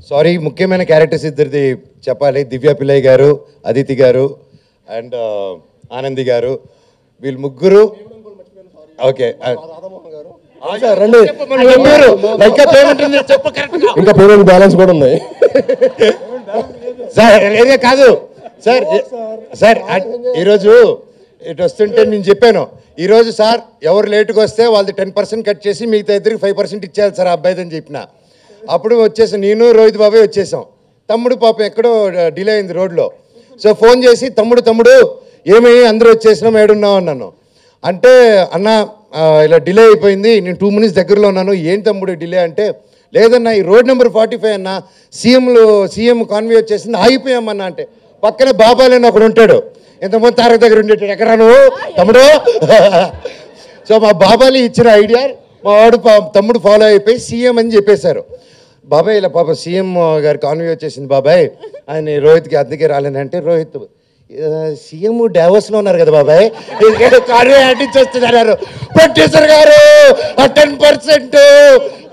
Sorry, ముఖ్యమైన characters ఇద్దరిది చెప్పాలి. దివ్య పిల్లయ్య గారు, అదితి గారు అండ్ ఆనంది గారు, వీళ్ళు ముగ్గురు. ఓకే, ఇంకా పేమెంట్ బ్యాలెన్స్ కూడా ఉన్నాయి సార్. ఏదే కాదు సార్, సార్ ఈరోజు ఇటు వస్తుంటే నేను చెప్పాను, ఈరోజు సార్ ఎవరు లేటుగా వస్తే వాళ్ళది 10% కట్ చేసి మిగతా ఇద్దరికి 5% ఇచ్చేయాలి సార్ అబ్బాయిది అని చెప్పిన. అప్పుడు వచ్చేసి నేను రోహిత్ బాబాయ్ వచ్చేసాం. తమ్ముడు పాపం ఎక్కడో డిలే అయింది రోడ్లో. సో ఫోన్ చేసి తమ్ముడు ఏమీ అందరూ వచ్చేసినాం, ఏడున్నావు అన్నాను. అంటే అన్న ఇలా డిలే అయిపోయింది, నేను 2 minutes దగ్గరలో ఉన్నాను. ఏం తమ్ముడు డిలే అంటే, లేదన్నా ఈ రోడ్ నెంబర్ 45 అన్న, సీఎం కాన్వే వచ్చేసింది, ఆగిపోయామన్నా. అంటే పక్కనే బాబాలేని ఒకడు ఉంటాడు, ఇంతకుముందు తారక దగ్గర ఉండేటాడు, ఎక్కడ నువ్వు తమ్ముడు. సో మా బాబాలి ఇచ్చిన ఐడియా మా వాడు తమ్ముడు ఫాలో అయిపోయి సీఎం అని చెప్పేశారు. బాబాయ్ ఇలా పాప సీఎం గారి కాన్వే వచ్చేసింది బాబాయ్, ఆయన రోహిత్కి అందుకే రాలేనంటే, రోహిత్ సీఎం డావోస్లో ఉన్నారు కదా బాబాయ్, కాన్వే ఆటించి వస్తున్నారు ప్రొడ్యూసర్ గారు 10%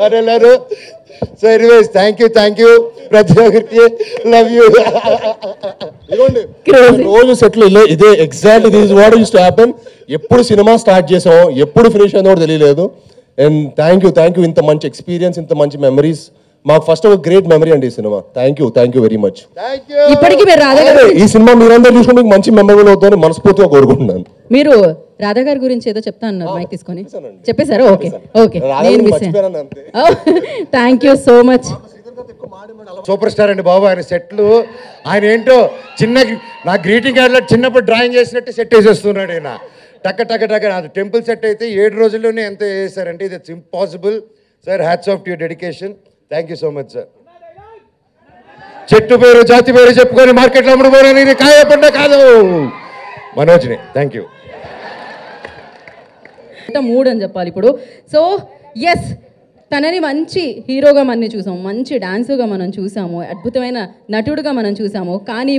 అని అన్నారు. సో ఎనీవేస్ థ్యాంక్ యూ ప్రతి ఒక్కరికి, లవ్ యూ. రోజు సెట్లు ఇదే exactly this is what use to happen. ఎప్పుడు సినిమా స్టార్ట్ చేసాం, ఎప్పుడు ఫినిష్ అయిందో కూడా తెలియలేదు. అండ్ థ్యాంక్ యూ, ఇంత మంచి ఎక్స్పీరియన్స్, ఇంత మంచి మెమరీస్. మాకు ఫస్ట్ ఒక గ్రేట్ మెమరీ అండి ఈ cinema. Thank you very much. ఇప్పటికీ మీరు రాధా గారు ఈ సినిమా మీరందరూ చూసుకుని మీకు మంచి మెమరీ అవుతుందని మనస్ఫూర్తిగా కోరుకుంటున్నాను. మీరు రాధా గారి గురించి ఏదో చెప్తా అన్నారు, మైక్ తీసుకొని చెప్పేశారు. Okay, thank you so much. Super star అండి బాబు. ఆయన సెట్లు, ఆయన ఏంటో చిన్న నా గ్రీటింగ్ కార్డులో చిన్నప్పుడు డ్రాయింగ్ చేసినట్టు సెట్ వేసేస్తున్నాడు ఆయన. టక్క అది టెంపుల్ సెట్ అయితే 7 రోజుల్లోనే ఎంత వేసారంటే, ఇది it's impossible sir. Hats off to your dedication. Thank you so much sir. చెట్టు పేరు జాతి పేరు చెప్పుకొని మార్కెట్లో అమ్ముడుపోయిన ఇది కాయపడ్డ కాదు మనోజ్ని. Thank you. మూడ్ అని చెప్పాలి ఇప్పుడు. సో ఎస్, తనని మంచి హీరోగా మనం చూసాము, మంచి డాన్సుగా మనం చూసాము, అద్భుతమైన నటుడుగా మనం చూసాము. కానీ